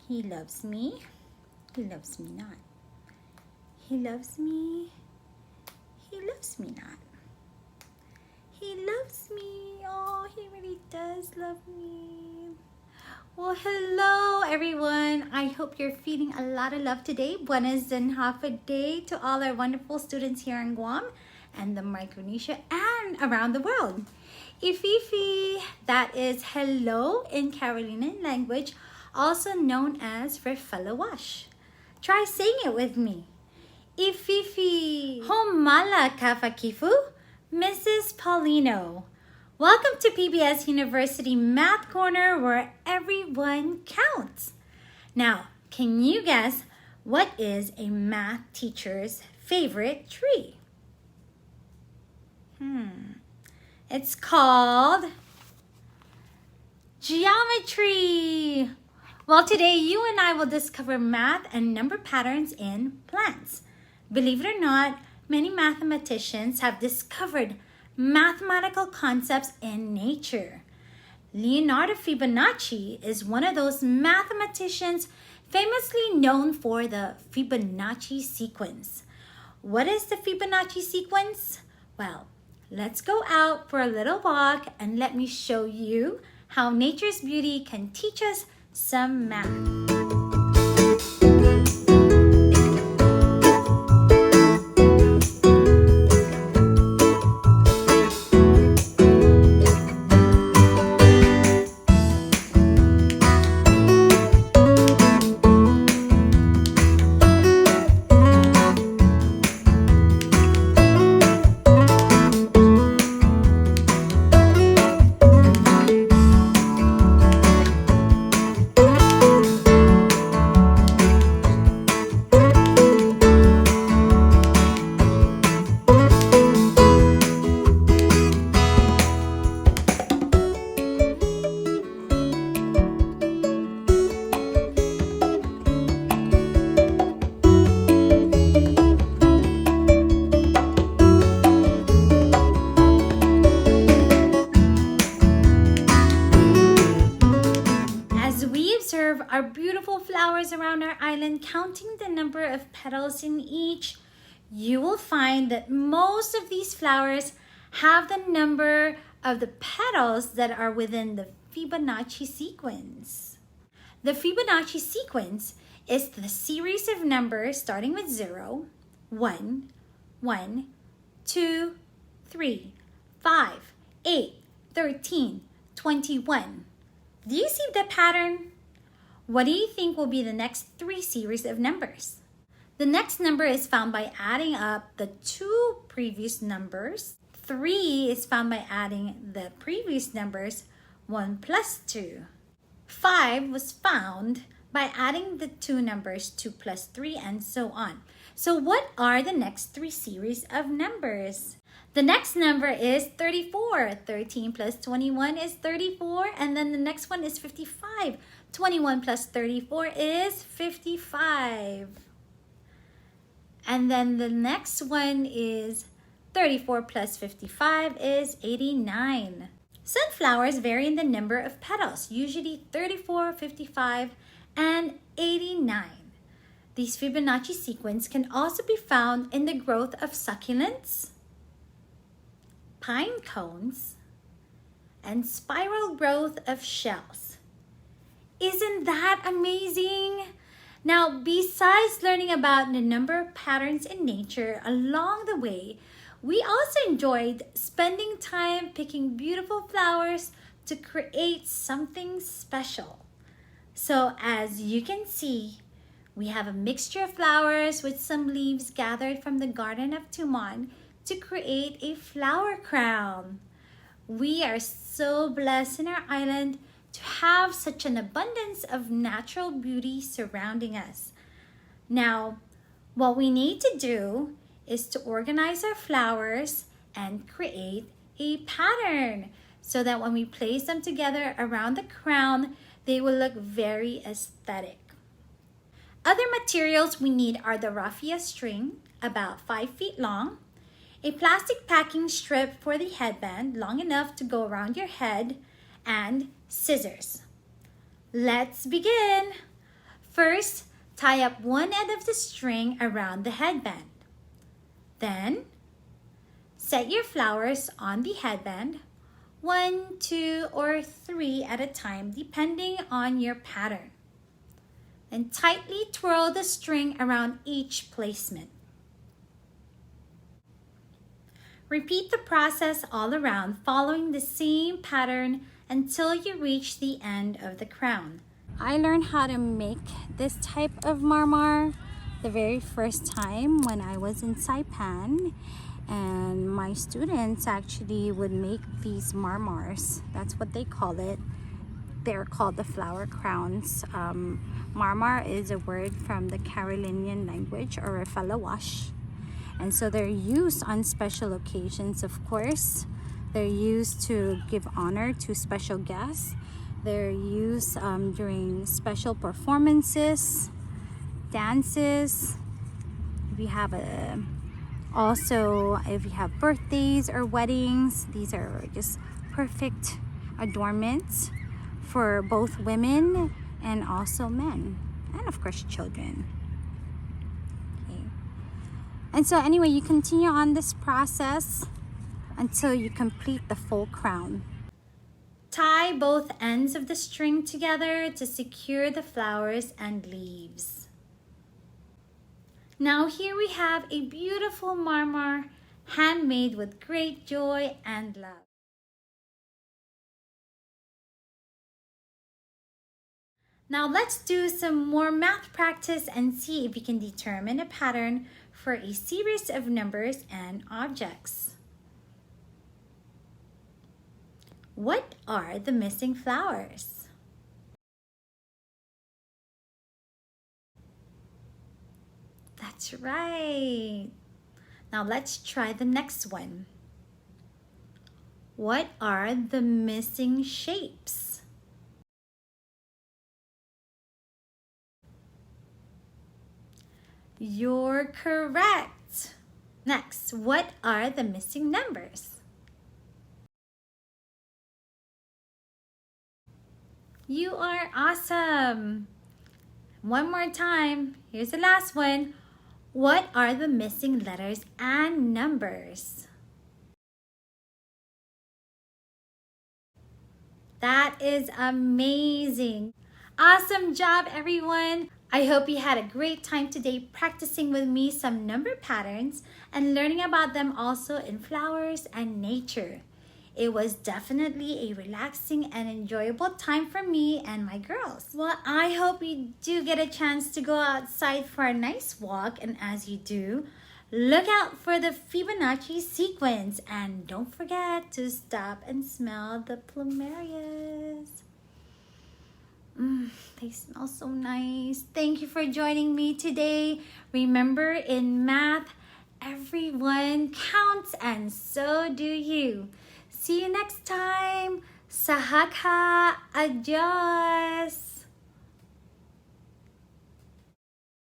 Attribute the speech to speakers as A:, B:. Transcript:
A: He loves me. He loves me not. He loves me. He loves me not. He loves me. Oh, he really does love me. Well, hello everyone. I hope you're feeling a lot of love today. Buenas and half a day to all our wonderful students here in Guam and the Micronesia and around the world. Ififi, that is hello in Carolinian language, also known as Refalawash. Try saying it with me. Ififi. Homala kafakifu, Mrs. Paulino. Welcome to PBS University Math Corner, where everyone counts. Now, can you guess what is a math teacher's favorite tree? It's called geometry. Well, today you and I will discover math and number patterns in plants. Believe it or not, many mathematicians have discovered mathematical concepts in nature. Leonardo Fibonacci is one of those mathematicians famously known for the Fibonacci Sequence. What is the Fibonacci Sequence? Well, let's go out for a little walk and let me show you how nature's beauty can teach us some math. Our beautiful flowers around our island, counting the number of petals in each, you will find that most of these flowers have the number of the petals that are within the Fibonacci sequence. The Fibonacci sequence is the series of numbers starting with 0, 1, 1, 2, 3, 5, 8, 13, 21. Do you see the pattern? What do you think will be the next 3 series of numbers? The next number is found by adding up the 2 previous numbers. 3 is found by adding the previous numbers, 1 plus 2. 5 was found by adding the 2 numbers, 2 plus 3, and so on. So what are the next 3 series of numbers? The next number is 34. 13 plus 21 is 34. And then the next one is 55. 21 plus 34 is 55. And then the next one is 34 plus 55 is 89. Sunflowers vary in the number of petals, usually 34, 55, and 89. These Fibonacci sequence can also be found in the growth of succulents, pine cones, and spiral growth of shells. Isn't that amazing? Now, besides learning about the number of patterns in nature along the way, we also enjoyed spending time picking beautiful flowers to create something special. So as you can see, we have a mixture of flowers with some leaves gathered from the Garden of Tumon to create a flower crown. We are so blessed in our island to have such an abundance of natural beauty surrounding us. Now, what we need to do is to organize our flowers and create a pattern so that when we place them together around the crown, they will look very aesthetic. Other materials we need are the raffia string, about 5 feet long, a plastic packing strip for the headband, long enough to go around your head, and scissors. Let's begin. First, tie up one end of the string around the headband. Then, set your flowers on the headband, 1, 2, or 3 at a time depending on your pattern. And tightly twirl the string around each placement. Repeat the process all around, following the same pattern until you reach the end of the crown. I learned how to make this type of marmar the very first time when I was in Saipan, and my students actually would make these marmars. That's what they call it. They're called the flower crowns. Marmar is a word from the Carolinian language, or Falawash. And so they're used on special occasions, of course. They're used to give honor to special guests. They're used during special performances, dances. If you have if you have birthdays or weddings, these are just perfect adornments for both women and also men, and of course children. Okay. And so anyway, you continue on this process until you complete the full crown. Tie both ends of the string together to secure the flowers and leaves. Now here we have a beautiful marmar, handmade with great joy and love. Now let's do some more math practice and see if you can determine a pattern for a series of numbers and objects. What are the missing flowers? That's right. Now let's try the next one. What are the missing shapes? You're correct. Next, what are the missing numbers? You are awesome. One more time. Here's the last one. What are the missing letters and numbers? That is amazing. Awesome job, everyone. I hope you had a great time today practicing with me some number patterns and learning about them also in flowers and nature. It was definitely a relaxing and enjoyable time for me and my girls. Well, I hope you do get a chance to go outside for a nice walk, and as you do, look out for the Fibonacci sequence, and don't forget to stop and smell the plumerias. They smell so nice. Thank you for joining me today. Remember, in math, everyone counts, and so do you. See you next time. Sahaka. Adios.